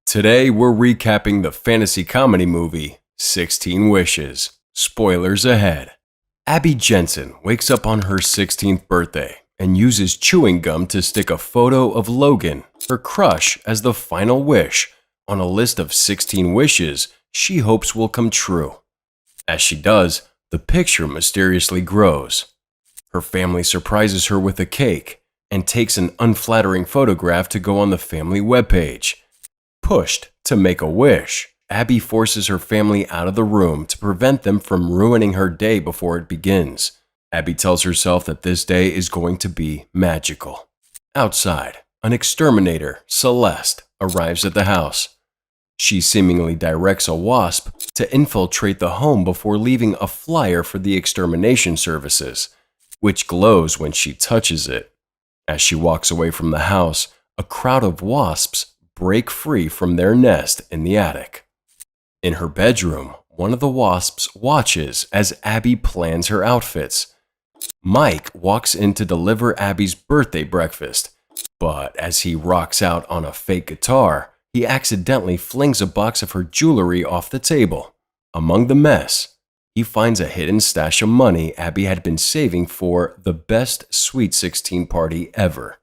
Today, we're recapping the fantasy comedy movie 16 Wishes. Spoilers ahead. Abby Jensen wakes up on her 16th birthday and uses chewing gum to stick a photo of Logan, her crush, as the final wish on a list of 16 wishes she hopes will come true. As she does, the picture mysteriously grows. Her family surprises her with a cake and takes an unflattering photograph to go on the family webpage. Pushed to make a wish, Abby forces her family out of the room to prevent them from ruining her day before it begins. Abby tells herself that this day is going to be magical. Outside, an exterminator, Celeste, arrives at the house. She seemingly directs a wasp to infiltrate the home before leaving a flyer for the extermination services, which glows when she touches it. As she walks away from the house, a crowd of wasps break free from their nest in the attic. In her bedroom, one of the wasps watches as Abby plans her outfits. Mike walks in to deliver Abby's birthday breakfast, but as he rocks out on a fake guitar, he accidentally flings a box of her jewelry off the table. Among the mess, he finds a hidden stash of money Abby had been saving for the best Sweet 16 party ever.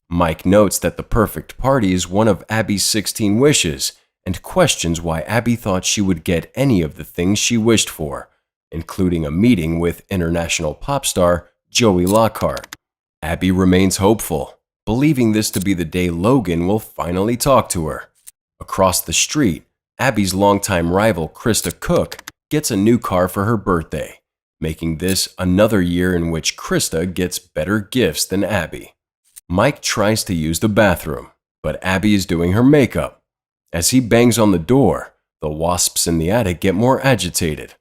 Mike notes that the perfect party is one of Abby's 16 wishes and questions why Abby thought she would get any of the things she wished for, including a meeting with international pop star Joey Lockhart. Abby remains hopeful, believing this to be the day Logan will finally talk to her. Across the street, Abby's longtime rival Krista Cook gets a new car for her birthday, making this another year in which Krista gets better gifts than Abby. Mike tries to use the bathroom, but Abby is doing her makeup. As he bangs on the door, the wasps in the attic get more agitated.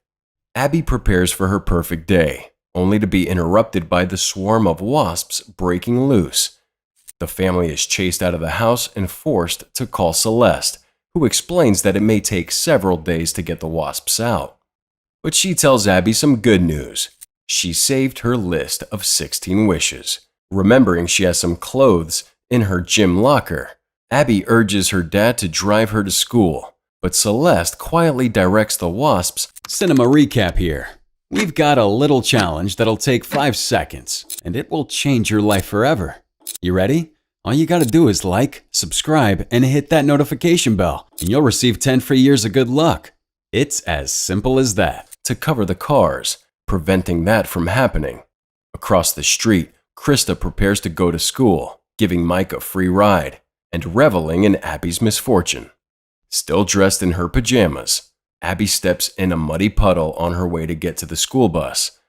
Abby prepares for her perfect day, only to be interrupted by the swarm of wasps breaking loose. The family is chased out of the house and forced to call Celeste, who explains that it may take several days to get the wasps out. But she tells Abby some good news. She saved her list of 16 wishes. Remembering she has some clothes in her gym locker, Abby urges her dad to drive her to school, but Celeste quietly directs the wasps. Cinema recap here. We've got a little challenge that'll take 5 seconds, and it will change your life forever. You ready? All you gotta do is like, subscribe, and hit that notification bell, and you'll receive 10 free years of good luck. It's as simple as that. To cover the cars, preventing that from happening. Across the street, Krista prepares to go to school, giving Mike a free ride, and reveling in Abby's misfortune. Still dressed in her pajamas, Abby steps in a muddy puddle on her way to get to the school bus.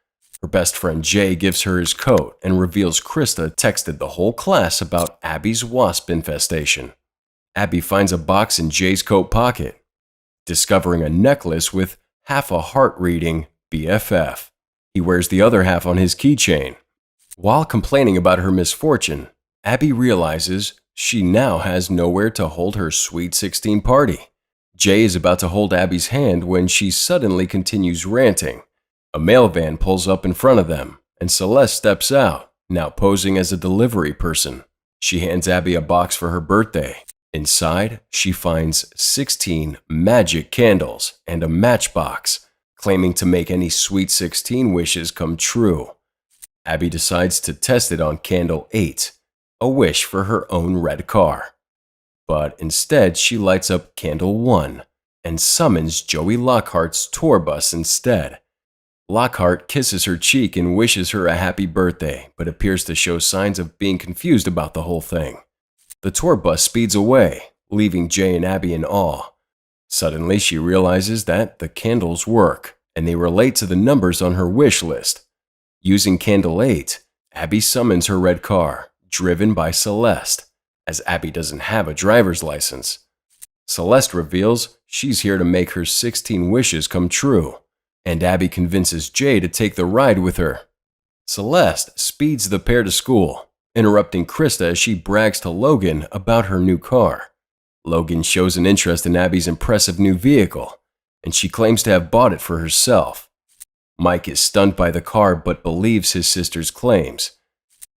Her best friend Jay gives her his coat and reveals Krista texted the whole class about Abby's wasp infestation. Abby finds a box in Jay's coat pocket, discovering a necklace with half a heart reading BFF. He wears the other half on his keychain. While complaining about her misfortune, Abby realizes she now has nowhere to hold her Sweet 16 party. Jay is about to hold Abby's hand when she suddenly continues ranting. A mail van pulls up in front of them, and Celeste steps out, now posing as a delivery person. She hands Abby a box for her birthday. Inside, she finds 16 magic candles and a matchbox, claiming to make any Sweet 16 wishes come true. Abby decides to test it on Candle 8, a wish for her own red car. But instead, she lights up Candle 1 and summons Joey Lockhart's tour bus instead. Lockhart kisses her cheek and wishes her a happy birthday, but appears to show signs of being confused about the whole thing. The tour bus speeds away, leaving Jay and Abby in awe. Suddenly, she realizes that the candles work, and they relate to the numbers on her wish list. Using Candle 8, Abby summons her red car, driven by Celeste, as Abby doesn't have a driver's license. Celeste reveals she's here to make her 16 wishes come true, and Abby convinces Jay to take the ride with her. Celeste speeds the pair to school, interrupting Krista as she brags to Logan about her new car. Logan shows an interest in Abby's impressive new vehicle, and she claims to have bought it for herself. Mike is stunned by the car but believes his sister's claims.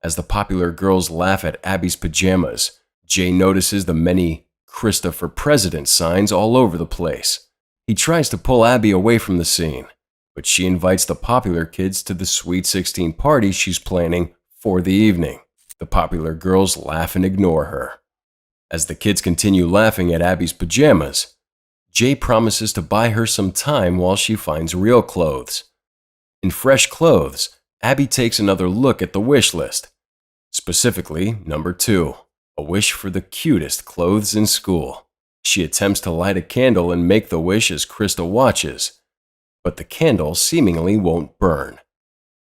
As the popular girls laugh at Abby's pajamas, Jay notices the many Krista for President signs all over the place. He tries to pull Abby away from the scene, but she invites the popular kids to the Sweet 16 party she's planning for the evening. The popular girls laugh and ignore her. As the kids continue laughing at Abby's pajamas, Jay promises to buy her some time while she finds real clothes. In fresh clothes, Abby takes another look at the wish list. Specifically, number 2, a wish for the cutest clothes in school. She attempts to light a candle and make the wish as Krista watches, but the candle seemingly won't burn.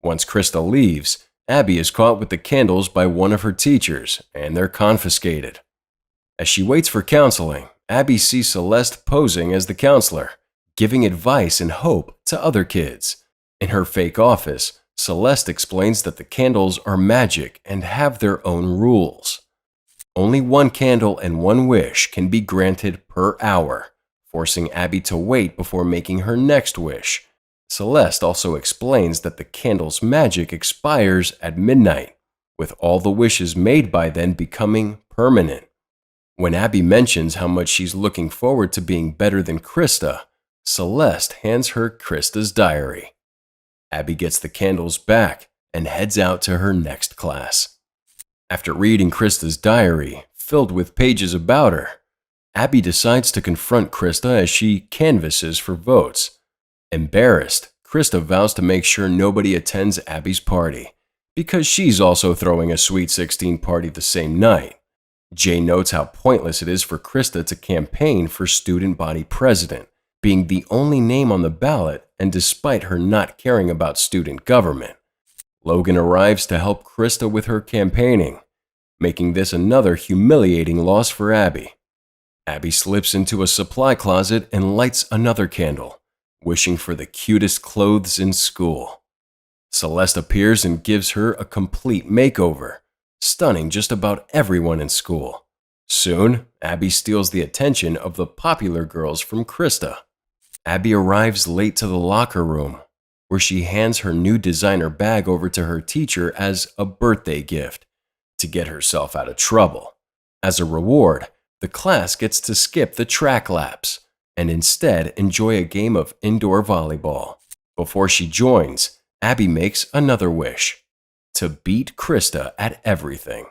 Once Krista leaves, Abby is caught with the candles by one of her teachers, and they're confiscated. As she waits for counseling, Abby sees Celeste posing as the counselor, giving advice and hope to other kids. In her fake office, Celeste explains that the candles are magic and have their own rules. Only one candle and one wish can be granted per hour, forcing Abby to wait before making her next wish. Celeste also explains that the candle's magic expires at midnight, with all the wishes made by then becoming permanent. When Abby mentions how much she's looking forward to being better than Krista, Celeste hands her Krista's diary. Abby gets the candles back and heads out to her next class. After reading Krista's diary, filled with pages about her, Abby decides to confront Krista as she canvasses for votes. Embarrassed, Krista vows to make sure nobody attends Abby's party, because she's also throwing a Sweet 16 party the same night. Jay notes how pointless it is for Krista to campaign for student body president, being the only name on the ballot and despite her not caring about student government. Logan arrives to help Krista with her campaigning, making this another humiliating loss for Abby. Abby slips into a supply closet and lights another candle, wishing for the cutest clothes in school. Celeste appears and gives her a complete makeover, stunning just about everyone in school. Soon, Abby steals the attention of the popular girls from Krista. Abby arrives late to the locker room, where she hands her new designer bag over to her teacher as a birthday gift to get herself out of trouble. As a reward, the class gets to skip the track laps and instead enjoy a game of indoor volleyball. Before she joins, Abby makes another wish: to beat Krista at everything.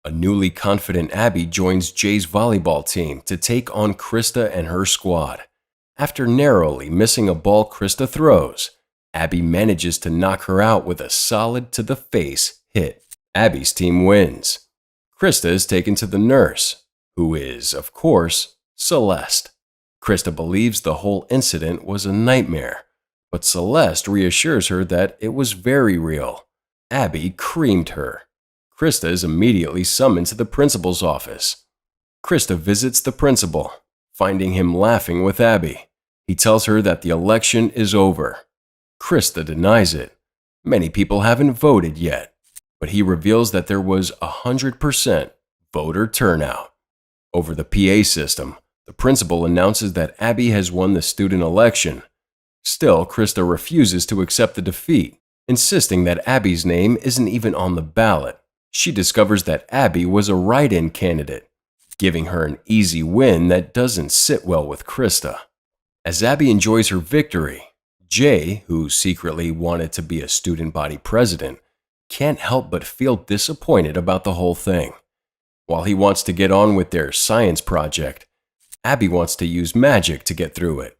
A newly confident Abby joins Jay's volleyball team to take on Krista and her squad. After narrowly missing a ball Krista throws, Abby manages to knock her out with a solid-to-the-face hit. Abby's team wins. Krista is taken to the nurse, who is, of course, Celeste. Krista believes the whole incident was a nightmare, but Celeste reassures her that it was very real. Abby creamed her. Krista is immediately summoned to the principal's office. Krista visits the principal, finding him laughing with Abby. He tells her that the election is over. Krista denies it. Many people haven't voted yet, but he reveals that there was 100% voter turnout. Over the PA system, the principal announces that Abby has won the student election. Still, Krista refuses to accept the defeat, insisting that Abby's name isn't even on the ballot. She discovers that Abby was a write-in candidate, giving her an easy win that doesn't sit well with Krista. As Abby enjoys her victory, Jay, who secretly wanted to be a student body president, can't help but feel disappointed about the whole thing. While he wants to get on with their science project, Abby wants to use magic to get through it.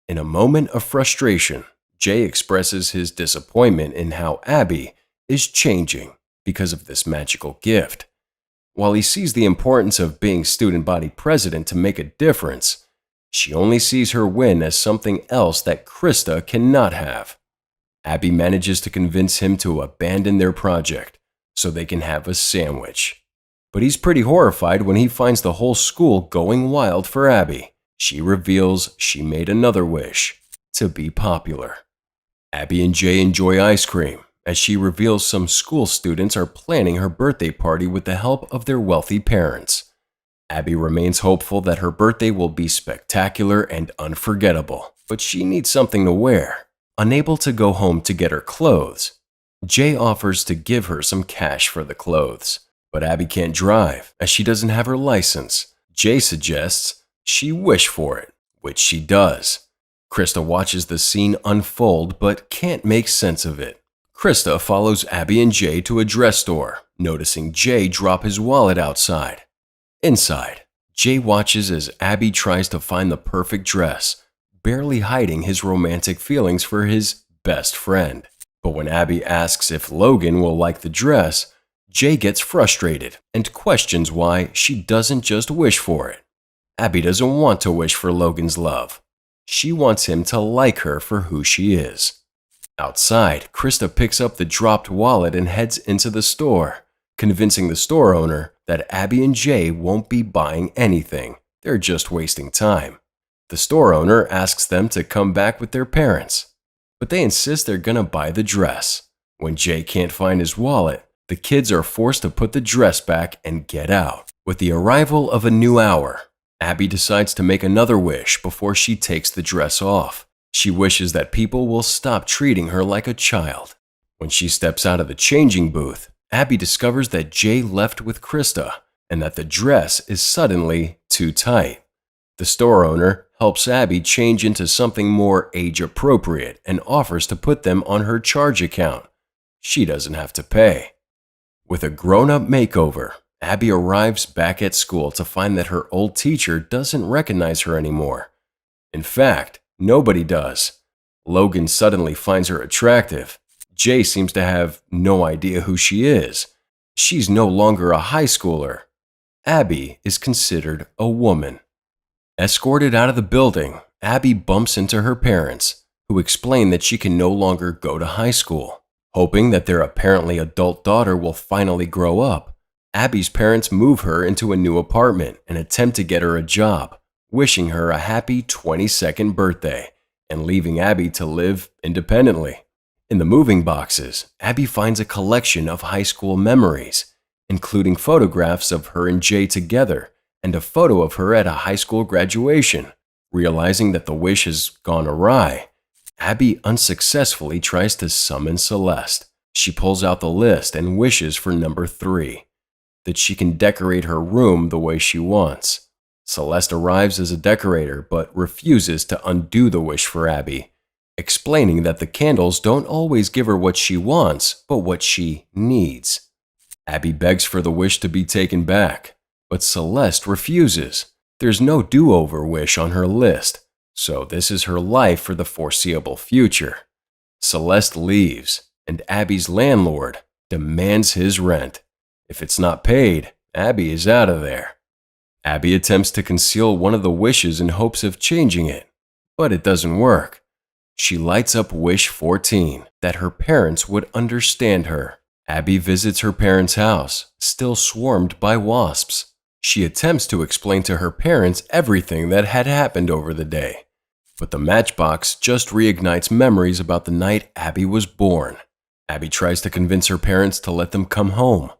In a moment of frustration, Jay expresses his disappointment in how Abby is changing because of this magical gift. While he sees the importance of being student body president to make a difference, she only sees her win as something else that Krista cannot have. Abby manages to convince him to abandon their project so they can have a sandwich. But he's pretty horrified when he finds the whole school going wild for Abby. She reveals she made another wish: to be popular. Abby and Jay enjoy ice cream as she reveals some school students are planning her birthday party with the help of their wealthy parents. Abby remains hopeful that her birthday will be spectacular and unforgettable, but she needs something to wear. Unable to go home to get her clothes, Jay offers to give her some cash for the clothes. But Abby can't drive as she doesn't have her license. Jay suggests she wish for it, which she does. Krista watches the scene unfold but can't make sense of it. Krista follows Abby and Jay to a dress store, noticing Jay drop his wallet outside. Inside, Jay watches as Abby tries to find the perfect dress, barely hiding his romantic feelings for his best friend. But when Abby asks if Logan will like the dress, Jay gets frustrated and questions why she doesn't just wish for it. Abby doesn't want to wish for Logan's love. She wants him to like her for who she is. Outside, Krista picks up the dropped wallet and heads into the store, convincing the store owner that Abby and Jay won't be buying anything. They're just wasting time. The store owner asks them to come back with their parents, but they insist they're gonna buy the dress. When Jay can't find his wallet, the kids are forced to put the dress back and get out. With the arrival of a new hour, Abby decides to make another wish before she takes the dress off. She wishes that people will stop treating her like a child. When she steps out of the changing booth, Abby discovers that Jay left with Krista and that the dress is suddenly too tight. The store owner helps Abby change into something more age-appropriate and offers to put them on her charge account. She doesn't have to pay. With a grown-up makeover, Abby arrives back at school to find that her old teacher doesn't recognize her anymore. In fact, nobody does. Logan suddenly finds her attractive. Jay seems to have no idea who she is. She's no longer a high schooler. Abby is considered a woman. Escorted out of the building, Abby bumps into her parents, who explain that she can no longer go to high school. Hoping that their apparently adult daughter will finally grow up, Abby's parents move her into a new apartment and attempt to get her a job, wishing her a happy 22nd birthday and leaving Abby to live independently. In the moving boxes, Abby finds a collection of high school memories, including photographs of her and Jay together and a photo of her at a high school graduation. Realizing that the wish has gone awry, Abby unsuccessfully tries to summon Celeste. She pulls out the list and wishes for number 3, that she can decorate her room the way she wants. Celeste arrives as a decorator but refuses to undo the wish for Abby, explaining that the candles don't always give her what she wants, but what she needs. Abby begs for the wish to be taken back, but Celeste refuses. There's no do-over wish on her list, so this is her life for the foreseeable future. Celeste leaves, and Abby's landlord demands his rent. If it's not paid, Abby is out of there. Abby attempts to conceal one of the wishes in hopes of changing it, but it doesn't work. She lights up wish 14, that her parents would understand her. Abby visits her parents' house, still swarmed by wasps. She attempts to explain to her parents everything that had happened over the day, but the matchbox just reignites memories about the night Abby was born. Abby tries to convince her parents to let them come home,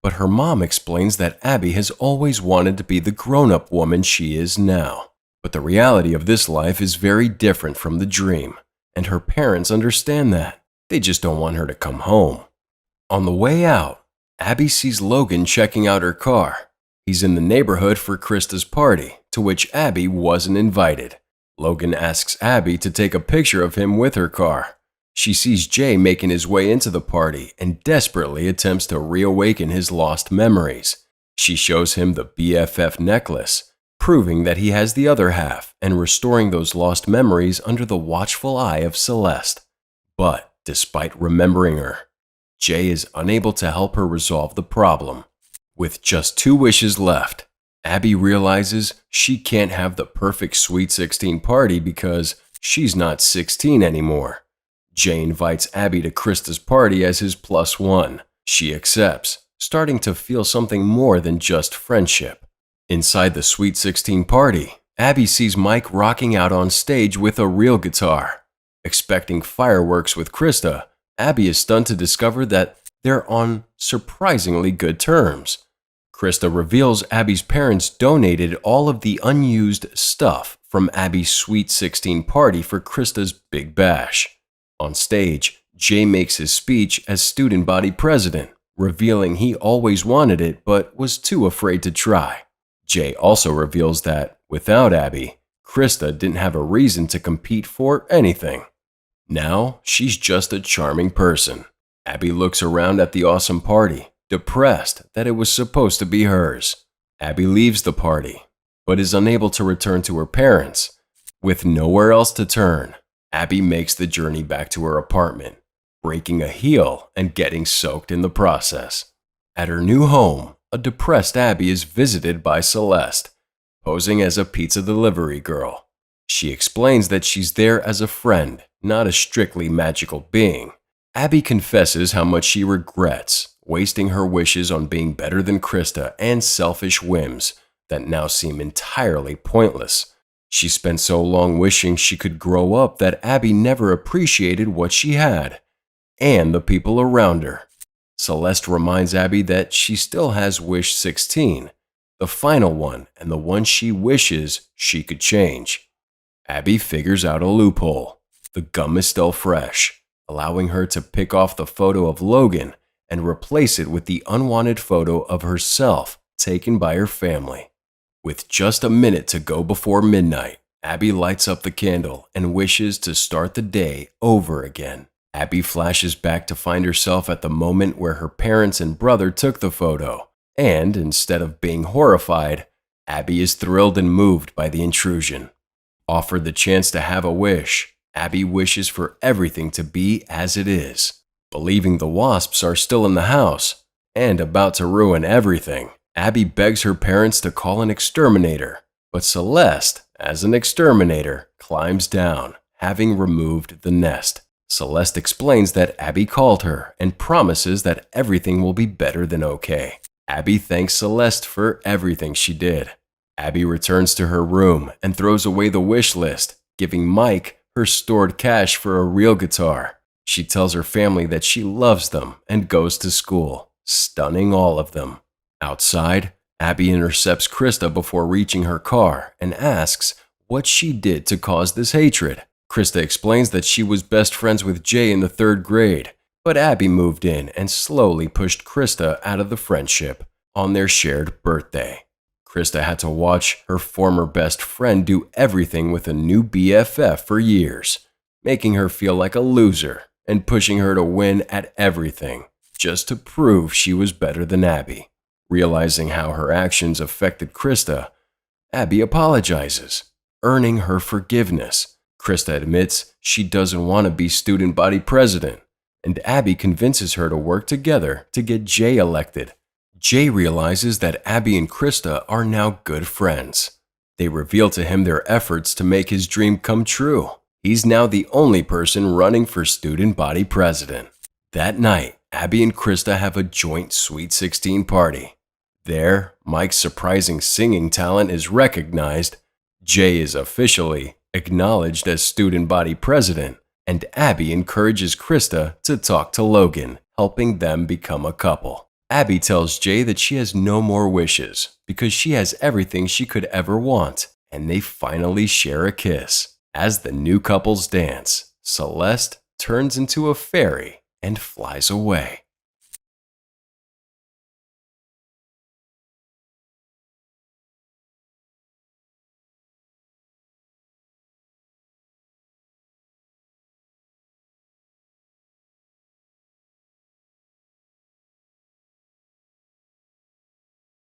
but her mom explains that Abby has always wanted to be the grown-up woman she is now. But the reality of this life is very different from the dream, and her parents understand that. They just don't want her to come home. On the way out, Abby sees Logan checking out her car. He's in the neighborhood for Krista's party, to which Abby wasn't invited. Logan asks Abby to take a picture of him with her car. She sees Jay making his way into the party and desperately attempts to reawaken his lost memories. She shows him the BFF necklace, proving that he has the other half and restoring those lost memories under the watchful eye of Celeste. But despite remembering her, Jay is unable to help her resolve the problem. With just 2 wishes left, Abby realizes she can't have the perfect Sweet 16 party because she's not 16 anymore. Jay invites Abby to Krista's party as his +1. She accepts, starting to feel something more than just friendship. Inside the Sweet 16 party, Abby sees Mike rocking out on stage with a real guitar. Expecting fireworks with Krista, Abby is stunned to discover that they're on surprisingly good terms. Krista reveals Abby's parents donated all of the unused stuff from Abby's Sweet 16 party for Krista's Big Bash. On stage, Jay makes his speech as student body president, revealing he always wanted it but was too afraid to try. Jay also reveals that, without Abby, Krista didn't have a reason to compete for anything. Now, she's just a charming person. Abby looks around at the awesome party, depressed that it was supposed to be hers. Abby leaves the party, but is unable to return to her parents. With nowhere else to turn, Abby makes the journey back to her apartment, breaking a heel and getting soaked in the process. At her new home, a depressed Abby is visited by Celeste, posing as a pizza delivery girl. She explains that she's there as a friend, not a strictly magical being. Abby confesses how much she regrets wasting her wishes on being better than Krista and selfish whims that now seem entirely pointless. She spent so long wishing she could grow up that Abby never appreciated what she had and the people around her. Celeste reminds Abby that she still has wish 16, the final one and the one she wishes she could change. Abby figures out a loophole. The gum is still fresh, allowing her to pick off the photo of Logan and replace it with the unwanted photo of herself taken by her family. With just a minute to go before midnight, Abby lights up the candle and wishes to start the day over again. Abby flashes back to find herself at the moment where her parents and brother took the photo, and instead of being horrified, Abby is thrilled and moved by the intrusion. Offered the chance to have a wish, Abby wishes for everything to be as it is. Believing the wasps are still in the house and about to ruin everything, Abby begs her parents to call an exterminator, but Celeste, as an exterminator, climbs down, having removed the nest. Celeste explains that Abby called her and promises that everything will be better than okay. Abby thanks Celeste for everything she did. Abby returns to her room and throws away the wish list, giving Mike her stored cash for a real guitar. She tells her family that she loves them and goes to school, stunning all of them. Outside, Abby intercepts Krista before reaching her car and asks what she did to cause this hatred. Krista explains that she was best friends with Jay in the 3rd grade, but Abby moved in and slowly pushed Krista out of the friendship on their shared birthday. Krista had to watch her former best friend do everything with a new BFF for years, making her feel like a loser and pushing her to win at everything, just to prove she was better than Abby. Realizing how her actions affected Krista, Abby apologizes, earning her forgiveness. Krista admits she doesn't want to be student body president, and Abby convinces her to work together to get Jay elected. Jay realizes that Abby and Krista are now good friends. They reveal to him their efforts to make his dream come true. He's now the only person running for student body president. That night, Abby and Krista have a joint Sweet 16 party. There, Mike's surprising singing talent is recognized, Jay is officially acknowledged as student body president, and Abby encourages Krista to talk to Logan, helping them become a couple. Abby tells Jay that she has no more wishes because she has everything she could ever want, and they finally share a kiss. As the new couples dance, Celeste turns into a fairy and flies away.